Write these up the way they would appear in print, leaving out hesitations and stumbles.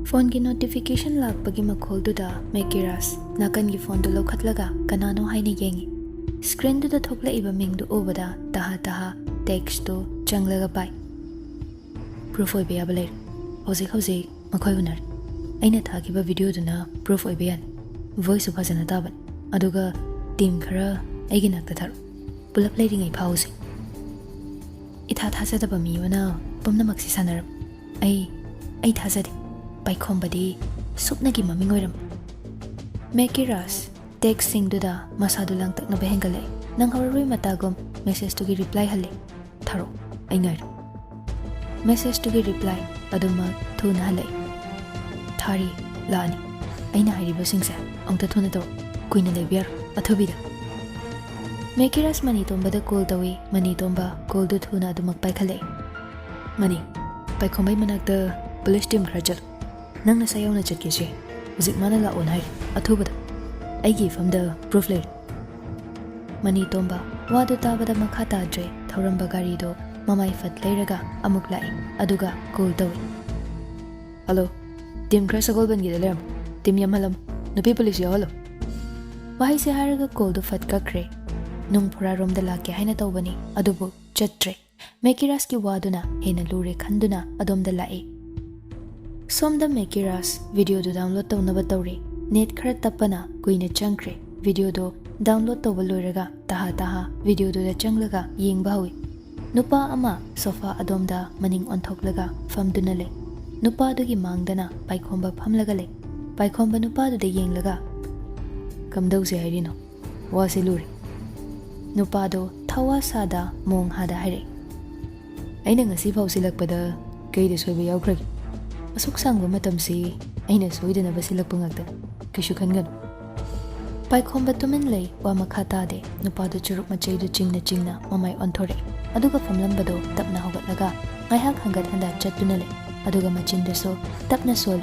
Phone ki notification lakpagi makholduda Mekiras nakan gi phone du lokhatlaga kanano haini yengi. Screen du da thokla iba mingdu obada taha text tu changlaga pai. Proof oi biya balai. Hozi makhoi unar. Aina thakiba video duna proof oi biyan. Voice upazana taban. Aduga team khara aigi nakta thar. Pulap lady ngai pause. Itha thajadaba mi wana pumna maksi sanaram. Ai thajade. Yaikhom badi supnagi maming oiram. Mekiras text singduda masadu lang takna behengale. Nang hawaroi matagom message to gi reply hale. Tharo aingar. Message to gi reply aduma thuna hale. Thari lani. Aina hariba singse angta thuna to kuina lebiar athobida. Mekiras mani tomba da call tawi mani tomba call du thuna adumak paikhale. Mani Yaikhom bai manakta police team khajal. Nang nasa yaw na chat kisi uzik mana la onay athubada aigi famda proof lay mani tomba wadu tabada makha tadre thoramba gari do mamai fat layraga amuk lai aduga call tawi hello team crash gol ban gi lam team yamalam nupi police yawalo wahai se haraga call do fat ka kre nung phura rom da la ke haina tawbani adubu chatre Mekiras ki waduna hena lure khanduna adom da lai Somda Mekiras video do download tawnaba tawri net khara tapana kuina changkre video do download tawba loiraga taha video do da changlaga yengba hawi nupa ama sofa adomda maning onthoklaga famduna le nupa do gi mangdana Yaikhomba phamlaga le Yaikhomba nupa do da yenglaga kamdau se hairino wase luri nupa do thawa sada mong hada haire aina ngasi phau silakpada keida soiba yaukragi Asuk sangba matamsi aina soidana basilakpa ngakta kishu khangan Yaikhomba tumin lay wa makha tade nupa do churuk machai do chingna mamai onthore aduga famlambado tapna hogatlaga ngaihak hangat handa chatuna le aduga machin de so tapna sol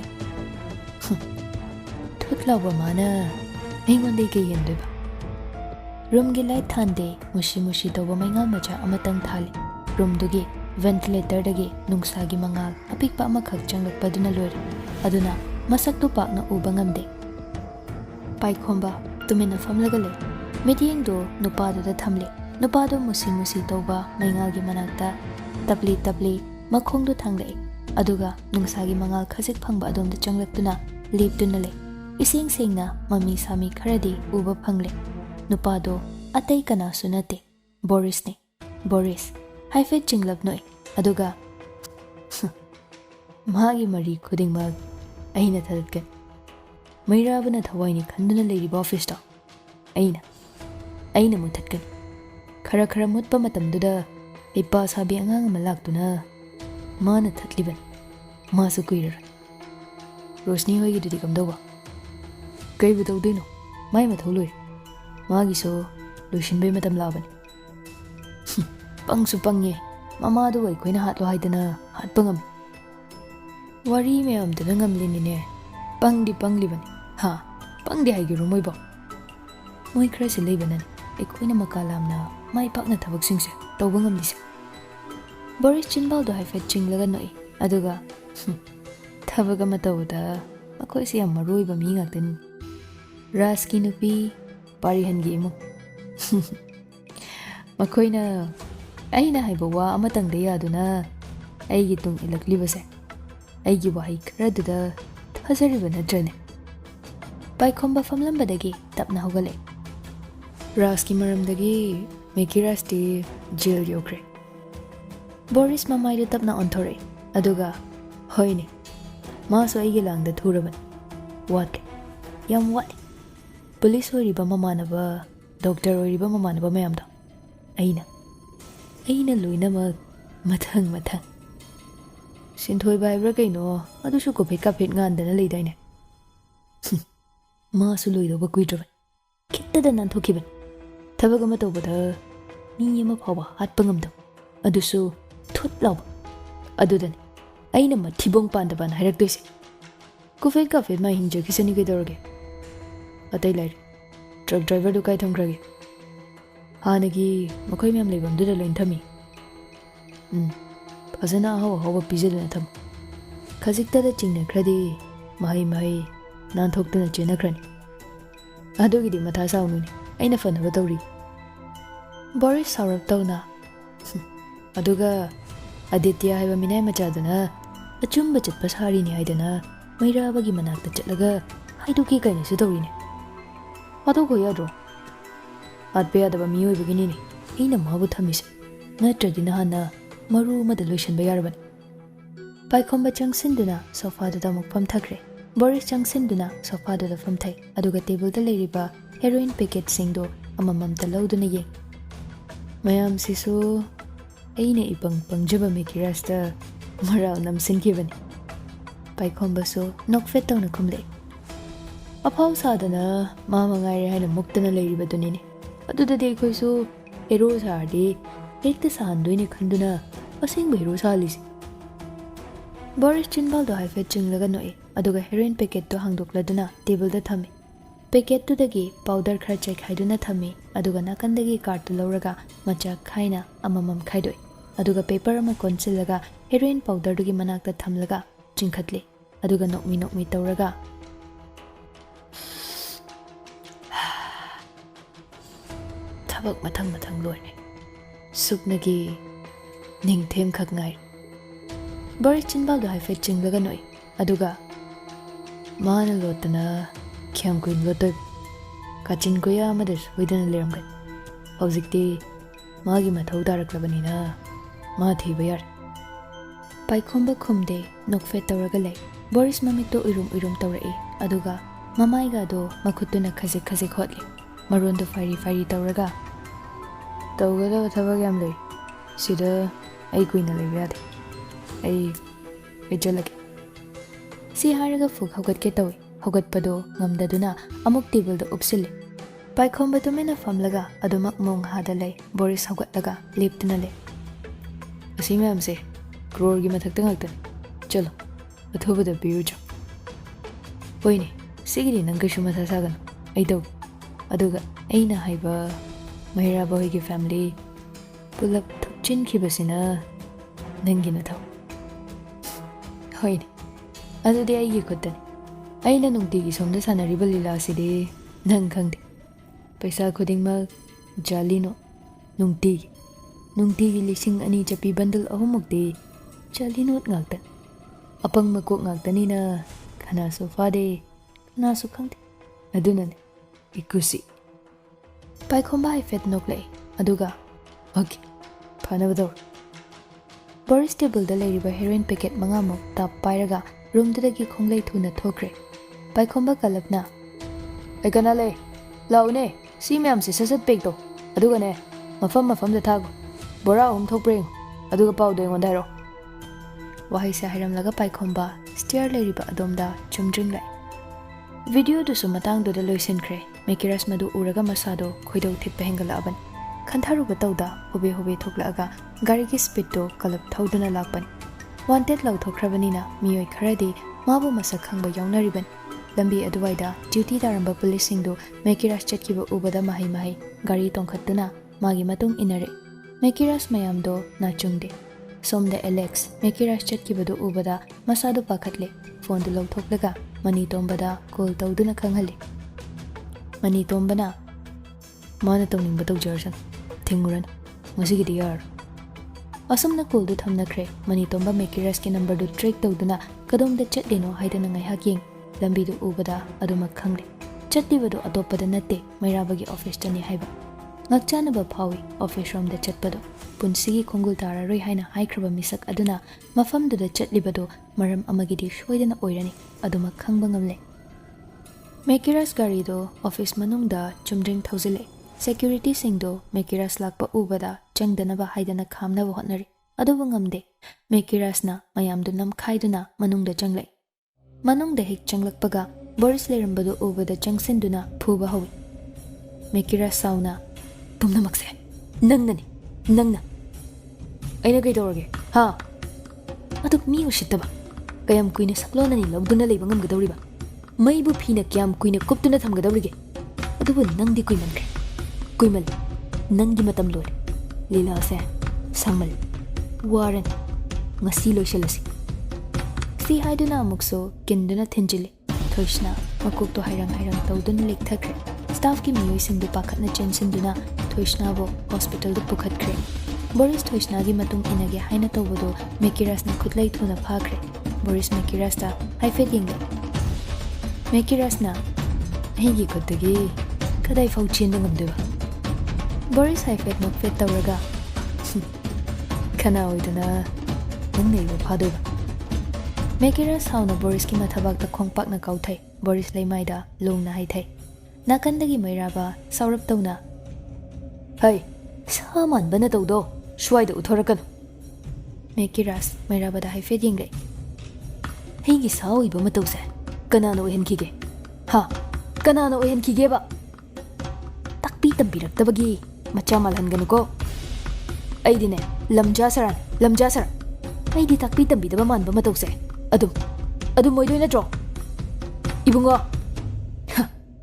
thutlawa mana aingonde ke yendoba room gi light thande mushi to ba maingal macha amatang thali room dugi ventilator dagi nungsagi mangal apikpa amakhak changlakpa duna lori aduna masak tu pakna uba ngamde Yaikhomba tumina famlaga le meeting do nupa do da thamle nupa do musi toba maingal gi manakta tabli makhong do thangle aduga nungsagi mangal khajik phangba adom da changlaktuna leap duna le ising singna mami sami kharadi uba phangle nupa do atai kana sunate Boris haifet chinglap noi aduga magi mari khuding mag aina thalkan mairabana thawaini khanduna leiri office ta aina muthatkan khara mutpa matamduda ipa sabi angang malaktuna mana thatliban masu kuirar Rosni hoigi dudi kamdawa kai butawdino mai matholoi magi so lushinbe matam labani pangsu pangye mama do wai koina hatlo haidana hatpangam wari meam de ngam linine pangdi bani ha pangdi haigi rumoi ba moi krasi leibanan e koina makalamna mai pakna thabak singse tawbangam dise Boris chinbal do haifet chinglaga noi aduga thabaga matawda akoi se amaroi ba mi ngakten raski nupi parihan gi mu makoina aina haiba wa amatang de yaduna aigi tung ilaklibase aigi wahai kharaduda thajariba natrane Yaikhomba famlambadagi tapna hogale raski maramdagi Mekiras ti jail yokre Boris mamai do tapna onthore aduga hoine maso aigi langda thuraban yam wat police oriba mamanaba doctor oriba mamanaba mayamda aina loinama mathang sinthoi baibra kaino adusu ko pheka phet ngandana leidaine ma su loido ba kuidraban kittada nan thokiban thabagama tobada ni ma phawa hatpangamdam adusu thutlaw adudani aina ma thibong pandaban hairaktoise ko phet ka phet ma hinja kisani ke dorge atai lai truck driver du kai thamkrage hanagi makhoi mem leibam du da loin thami fazana hawa pizaduna tham khajikta da chingna khradi mahai nan thokduna chenakrani adugidi matha saununi aina fanaba tawri Boris saurab tawna aduga Aditya haiba minai machaduna achumba chatpa sari ni haidana mairabagi manakta chatlaga haiduki kaina su tawrine adugo yadro atbe adaba miyoi bagini ni aina mabu thamise natradi nahana maru mada loishan bayarban Yaikhom changsinduna sofa da mukpam thakre Boris changsinduna sofa da fam thai aduga table da leiriba heroin packet singdo amamam ta lawduna ye mayam sisu aina ipang pangjaba mekirasta maral namsin kibani Yaikhom so nokfet tawna khumle apaw sadana mama ngaire haina muktana leiriba dunini aduda de khoisu hero sardi ekta sandoini khanduna asing hero salisi Boris chinbal do haifet chinglaga noi aduga heroin packet to hangdokladuna table da thami packet to dagi powder khara chek haiduna thami aduga nakandagi card to lawraga macha khaina amamam khaidoi aduga paper ama konsilaga heroin powder dugi manakta thamlaga chingkhatli aduga nokmi tawraga thabak mathang loine suknagi ningthem khak ngai Boris chinbal do haifet chinglaga noi aduga mana lotana kyam kuin lotoi kachin koya amader widana leramgan hojikti magi mathau daraklabanina ma thiba yar Yaikhom khumde nokfet tawraga lei Boris mamik to urum tawrai aduga mamai ga do makhutuna khazik hotli maron do fari tawraga tawgada thabag yam lei sida ai kuina lebyade ai jalake si haraga fuk hogat ke tawi hogat pado ngamdaduna amuk table da upsile Yaikhom to mena famlaga adumak mong hada lay Boris hogat laga leptuna le asi ma'am se crore gi mathak tangakta chalo athoba da biru jo hoine sigiri nang kashu matha sagan ai daw aduga aina haiba mahira boy gi family pulap thukchin khibasina nangina thaw hoine adudi ai gi khotani aina nungti gi somda sanariba lila asidi nang khangde paisa khudingma jalino nungti gi lising ani chapi bundle ahumukti jalino ngakta apang makok ngaktani na khana sofa de na su khangde adunane ikusi Yaikhom bai fet noklei aduga okay phanabador Boris table da leiriba heroin packet mangamok tap pairaga room dagi khonglei thuna thokre Yaikhom kalapna aikana le laune si ma'am se sasat pek to aduga ne mafam da thago bora thokpreng aduga pau do ngon dairo wahai sa hiram laga Yaikhom stair leiriba adomda chumdring lai video du su matang do da loisin kre mekiras madu uraga masado khoido thip hengala aban kantharu batauda hobe thoklaga gari ki speed to kalap thauduna lakpan wanted law thokrabanina miyoi kharadi mabu masak khangba yaunariban lambi aduwaida duty daramba police singdo mekiras chatkiba ubada mahai gari tongkhatuna magi matung inare mekiras mayamdo na chungde somda Alex mekiras chatkiba do ubada masado pakhatle phone do law thoklaga mani tombada call tawduna khanghali mani tombana mana tawning batau jarsan Tinguran, masih diyar. Asam na call do thamna kre, mani tomba mekiras ke number do track tawduna kadom da chat deno haidana ngai haking lambi do ubada aduma khangre. Chat di bado atopada natte mairabagi office tani haiba. Ngakchana ba phawi office room da chat bado punsigi khongul tara roi haina haikraba misak aduna mafam do da chat libado maram amagi di shoidana oirani aduma khangba ngamle. Mekiras gari do office manung da chumdring thauzile. Security singdo mekiras lakpa ubada changdanaba haidana khamnaba hotnari adubu ngamde mekirasna mayamdu namkhaiduna manungda changlai manungda hek changlakpaga Boris lerambadu ubada changsinduna phuba hawi mekiras sauna tumna makse nangna aina kai dorage ha adu mi ushitaba kayam kuina saklonani lawduna leiba ngamgadawriba maibu phina kyam kuina kuptuna thamgadawrige adubu nangdi kuimankre kuimal nangi matam lor lila se samal waran ngasi loisalasi C हाइदुना अमुकसो किंदुना थिंजिली थोइसना मकुकतो हाइरंग तौदुना लेखथख्रे staff की मियोइसिंदु पाखतना चेंसिंदुना थोइसनाबो hospital दु पुखतख्रे Boris थोइसना की मतुंग इनगे हाइना तौबदो मेकिरासना खुदलै थुना फाख्रे Boris मेकिरासता हाइफेट यिंगले मेकिरासना हेगी खुदगी कदाई फाउ चेंदु ngамदुबा Boris हाइफेट नोकफेट तौरगा खना ओइदुना नंगनैबो फादुबा मेकिरास हाउना Boris की मथाबाकता खोंगपाकना काउथै Boris लेमाइदा लोंगना हाइथै नाकंदगी मैराबा Saurabh तौना है सामान बना तौदो स्वाइद उथोरकन मेकिरास मैराबदा हाइफेट यिंगले हेगी साओइबो मतौसे कनानो ओहेनखिगे हा कनानो ओहेनखिगेबा ताकपी तंबिरक्तबगी मचा मालहनगनुको अइदिने लमजासरन अइदि ताकपी तंबिदबा मानबा मतौसे अदुम मोइदोय नत्रो इबुंगो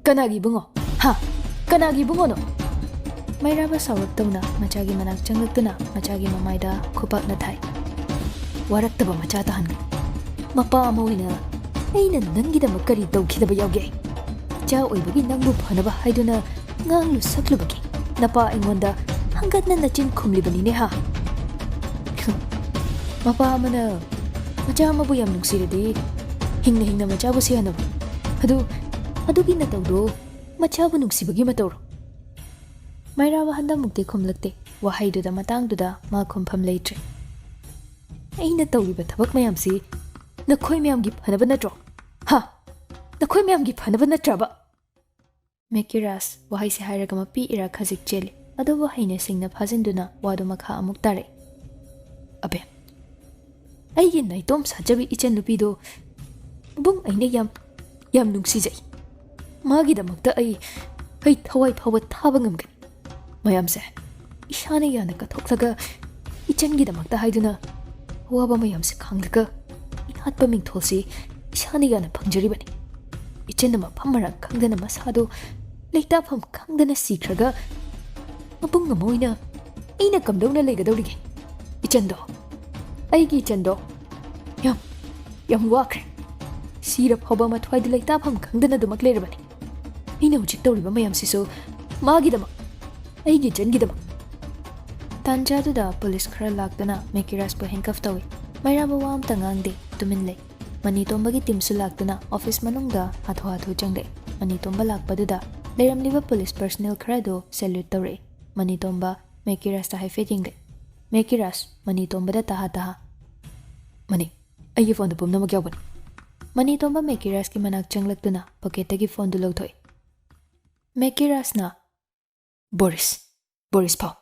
कनागी बुंगो हा कनागी बुंगो नो मैराबा सौरभ तौना मचागी मनाक चंगलक्तुना मचागी ममाइदा खुपाकना थाई वारक्तबा मचा तहन मपा अमोइना अइना नंगिदमक करी तौखिदबा यावगे चा ओइबगी नंगबु फनबा हाइदुना ngang lu saklu bagi napa ingonda hanggat na nachin khumli bani ne ha mapa amana macha mabu yam nuksiredi hingna macha bu si hanab adu gi na tawdo macha bu nuksi bagi matawro maira wa handa mukti khumlakte wa haidu da matang du da ma khumpham leitre aina tawri ba thabak mayam si na khoi mayam gi phanaba natro ha na khoi mayam gi phanaba natraba मेकिरास वहाई से हायरगमा P इरा खजिक चेले अदो वहाईने सिंगना फाजिंदुना वादो मखा अमुक तारे अबे अइगे नाइतोम साजबी इचन नुपीदो बुंग अइने याम नुंगसिजै मागी दमक्ता अइ थवाई फाव थाबा ngamगनि मयामसे इशाने याना कथोखलगा इचनगी दमक्ता हाइदुना वाबा मयामसे खांगलगा इहातपा मिंगथोलसी इशाने याना फंगजरिबनि इचन मफमरा खंगदना मसादो लेताफम खंगदना सीखरगा मपुंग मोइना इना कमदौना लेगदौरिगे इचंदो अइगी इचंदो यम वाखरे सीरा फबा मथवाइद लेताफम खंगदना दुमक लेरबनि इना हुजिक तौरिबा मयामसिसो मागिदमा अइगी जनगिदमा तांजादुदा पुलिस खरा लाक्तना मेकिरास बो हैंकफ तौइ मैराबो वाम तंगांगदे तुमिन ले मनी तोंबगी टीमसु लाक्तना ऑफिस मनुंगदा हाथो चंगदे मनी तोंबा लाक्पदुदा लेरमलिबा पुलिस पर्सनल खरादो सैल्यूट तौरे मनी तोंबा मेकिरास ता हाइफेट यिंगले मेकिरास मनी तोंबदा ताहा मनी अइगे फोन पुमना मक्यावबनि मनी तोंबा मेकिरास की मनाक चंगलक्तुना पॉकेटगी फोन दु लौथोय मेकिरासना बोरिस पाव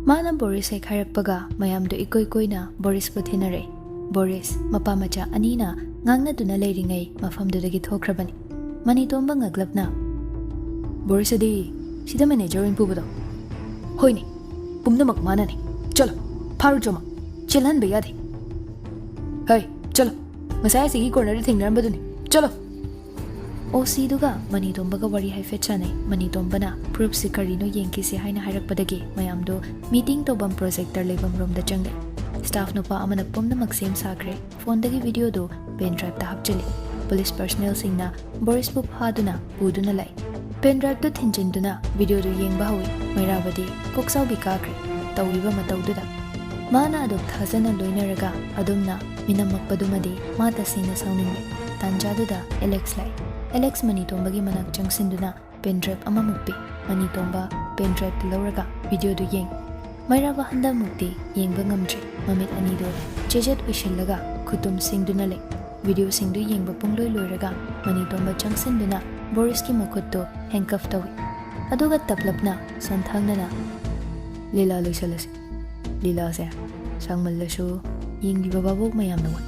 माना बोरिस हे खायरपगा मयामदो इकोइना बोरिस बु थिनरे बोरिस मपा मचा अनीना ngangnaduna leiringai mafamdudagi thokrabani mani tomba ngaglapna boris adi sida manager in pubudo hoini pumnamak manani chalo faru joma chelan be yadi hey chalo masai sigi corner thingnambaduni chalo oc duga mani tomba ga wari haifet chane mani tomba na proof sikarino yenki se haina hairakpadagi mayamdo meeting tobam projector lebam room da changle staff नुपा अमन पुमनमक सेम साखरे फोनदगी video दो pen drive ता हपचली police personnel सिंगना बोरिस बु फादुना पुदुना लाई पेन ड्राइव तो थिंजिंदुना वीडियो दो येंबा हवी मैराबदी कोक्साव बिकाखरे तौरिबा मतौदुदा माना अदुक थाजना लोइनरगा अदुमना मिनमकपदुमदी माता सिंगना साउनिंगे तांजादुदा एलेक्स मनी तोंबगी मनाक चंगसिंदुना पेन ड्राइव अममुक्पी मनी तोंबा पेन ड्राइव लौरगा वीडियो दो येंग मैराबा हंदा मुक्ति येंबा ngamdre ममित अनीदो चेजेट उइशिलगा खुतुम सिंगदुना ले वीडियो सिंगदु येंबा पुंगलोय लोयरगा मनी तोंबा चंगसिंदुना बोरिस की मखुत्तो हैंकफ तौइ अदुगा तपलपना संथांगना लीला लोइसलसे लीला से सांगमल्लसु येंगिबा बाबोक मयामना वन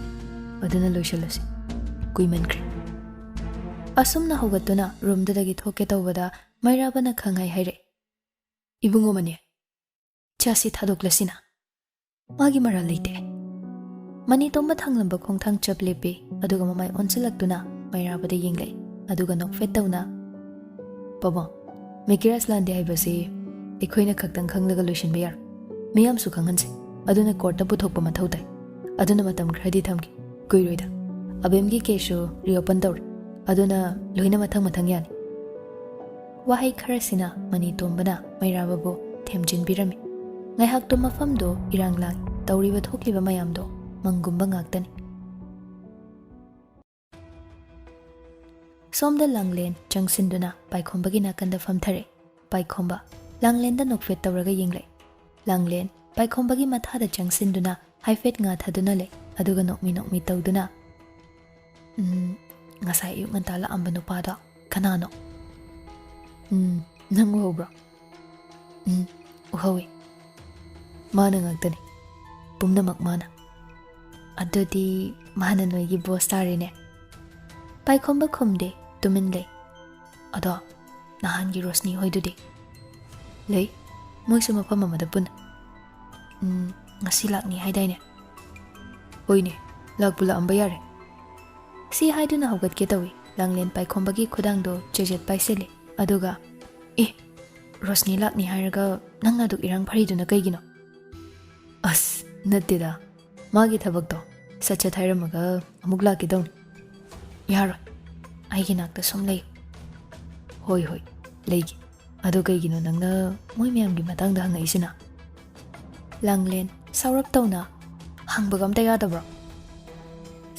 अदुना लोइसलसे कुइमनख्रे असुमना होगतुना रूमदगी थोके तौबदा मैराबाना खंगाई हाइरे इबुंगो मने चासी थादोक्लसिना मागी मरा लेते मनी तोंबा थांगलंबा खोंथांग चप लेपे अदुगा ममाय ओनसलक्तुना मैराबदा येंगले अदुगा नोकफेट तौना पबो मेकिरास लांदे हाइबसे एखोइना खक्तंग खंगलगा लोइसिनबा यार मियामसु खंगनसे अदुना कोर्टा पुथोकपा मथौ ताइ अदुना मतम खरदि थमगी kuiroida abemgi kesu reopen tawri aduna loina mathang yani wahai kharasina mani tombana mairababu themjin birami ngai hak to mafam do iranglang tawriba thokliba mayam do mangumba ngaktani somda langlen changsinduna paikhomba nakanda famthare paikhomba langlen da nokfet tawraga yengle langlen paikhomba matha da changsinduna haifet nga thaduna le aduga nokmi tawduna ngasai yu ngantala amba nupa da kanano nang uhobra uhawi mana ngaktani pumnamak mana adudi mana noigi boss tarine paikhomba khumde tumin le ado nahan gi rosni hoidudi lei moisu mafam amada pun ngasi lakni haidaine hoine lakbula amba yare si haiduna hogat ke tawi langlen paikhomba gi khudang do jejet paisele aduga rosni lakni hairaga nangna duk irang phariduna kaigino as natida magi thabak do sacha thairamaga amuk laki dong yara aigi nakta som lei hoi leigi adu kaigino nangna moi miyam gi matang da hangai sina langlen saurap tawna hangbagam ta yadabra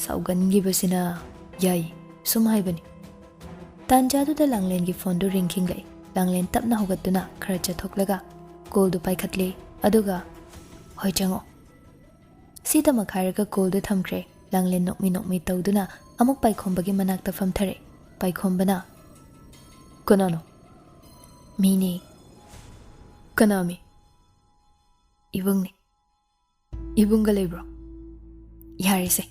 saugan gi basina yai sum haibani tanjadu da langlen gi phone do ringking lei langlen tapna hogatuna khara chathoklaga call du paikhatle aduga hoi chango sita makhairaga call du thamkre langlen nokmi tawduna amuk paikhomba gi manakta famthare paikhombana kanano mini kanami ibungga lebro yarise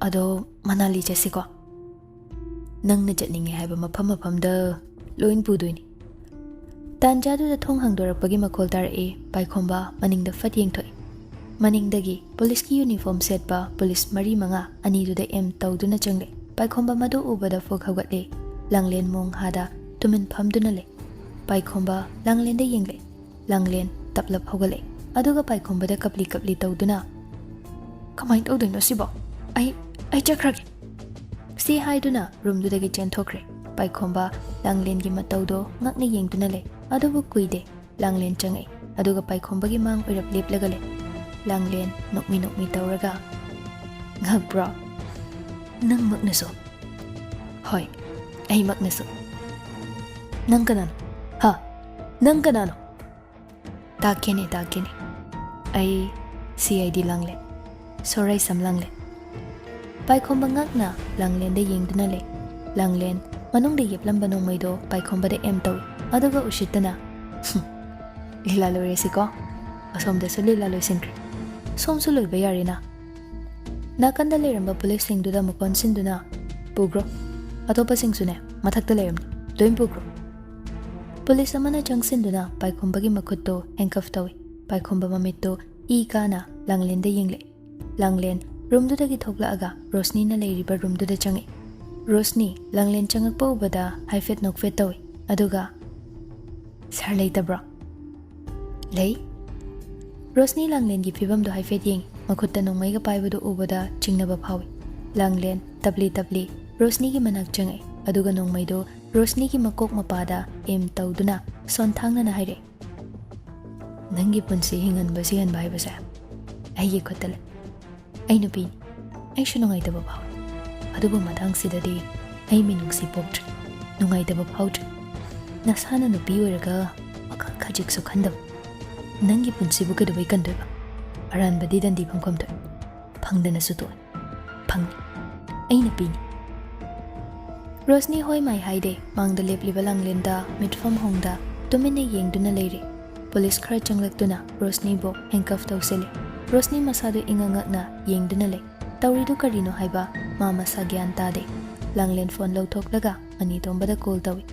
ado manali chasiko nangna chatninge haiba mafam da loin pudoini tanjadu da thong hangdorapagi makhol tar paikhomba maningda fat yengthoi maningdagi police ki uniform set ba police mari manga ani du da em tawduna changle paikhomba madu ubada fok hawgatle langlen mong hada tumin phamduna le paikhomba langlen da yengle langlen taplap hawgale aduga paikhomba da kapli tawduna kamai tawdino sibo ai chakrage si haiduna room du dagi chen thokre paikhomba langlen gi matawdo ngakni yengduna le adubu kuide langlen changai aduga paikhomba gi mang oirap leplaga le langlen nokmi tawraga ngakbra nang maknaso hoi ai maknaso nang kanano ha nang kanano takene ai CID langlen sorai sam langlen paikhomba ngakna langlen da yengduna le langlen manung de yeplamba nongmai do paikhomba da em tawi aduga ushitana lila loresiko asom da lila loisenkre somsu loiba yarina nakanda leramba police singduda mukon sinduna pugro atopa singsune mathakta leramni loim pugro police amana changsinduna paikhomba gi makhutto handcuff tawi paikhomba mamitto kana langlen da yengle langlen room du dagi thokla aga rosni na leiriba room du da changi rosni langlen changakpa ubada haifet nokfet tawi aduga sar leitabra lei rosni langlen gi phibam do haifet yeng makhutta nongmai ga paibu do ubada chingnaba phawi langlen tabli rosni gi manak changai aduga nongmai do rosni gi makok mapada em tawduna son thangna na haire nangi punsi hingan basi han bai basa ai gi khotale ai nupi ai shu nongai daba phawi adubu madang sidadi ai minungsi poktre nongai daba phawtre nasana nupi oraga akha khajik su khandam nangi punsi bu kadabai kandoba aran badi dandi phangkom to phangdana su to phang ai nupi rosni hoi mai haide mangda lepliba langlenda mitfam hongda tumine yengduna leire police khara changlaktuna rosni bo handcuff tawsele rosni masadu ingangakna yengduna le tawridu karino haiba mama sagyan tade langlen phone lawthoklaga mani tombada call tawi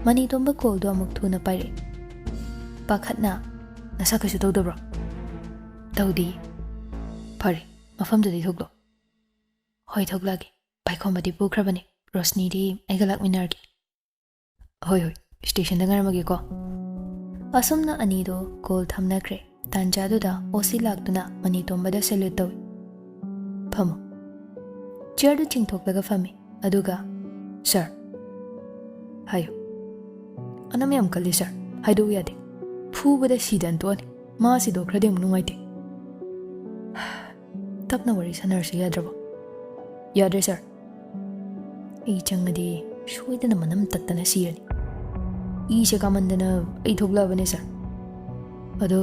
mani tomba call do amuk thuna paire pakhatna nasa kasu tawdabro tawdi phare mafam dadi thoklo hoi thoklagi paikhomba di pukhrabani rosni di aigalak minargi hoi station da ngaramagi ko asumna anido call thamnakre tanjadu da osi lakduna mani tombada salute tawi phamo chair du chingthoklaga fami aduga sir hayo anam yam kalli sir haidu yade phubada sidan toni ma si do khradem nungaite tapna wari sanarsi yadraba yadre sir ei changadi soidana manam tattana sirani I se kamandana ei thoklabane sir ado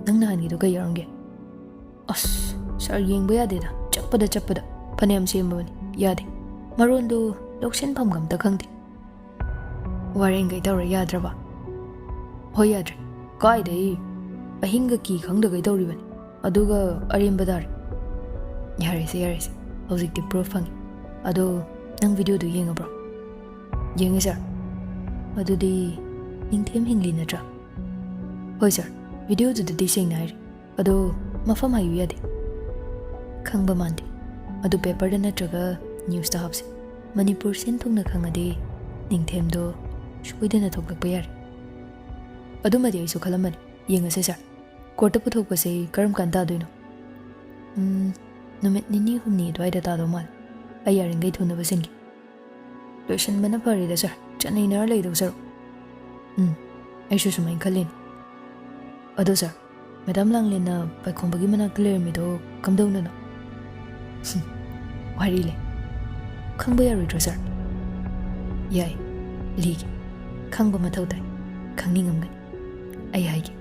nangna hangidu ka yarange as sir yengba yadeda chappada phaneyam sembani yade marondu loksen phamgam ta khangdi wareng gai tawra yadraba hoy yadre kai dei ahinga ki khangda gai tawribani aduga aremba dar yarese hojikti proof phang ado nang video du yengabro yenge sir adudi ningthem hingli natra hoy sir video du di sing nai ado mafam ayu yade khangba mandi adu paper da natraga news ta hapse manipur sen thungna khangade ningthem do soidena thoklakpa yar adu madi aisu khalamani yengase sir court puthokpa se karam kan ta doino numit nini humni dwaida ta do mal ayaring gai thuna basingi lotion bana pari da sir chanai nar lei do sir aisu sumai khalin ado sir madam langlin na Yaikhom bagi mana clear mi do kamdau na wari le khangba yaridro sir yai ligi khangba mathau dai khangni ngamgani ai haigi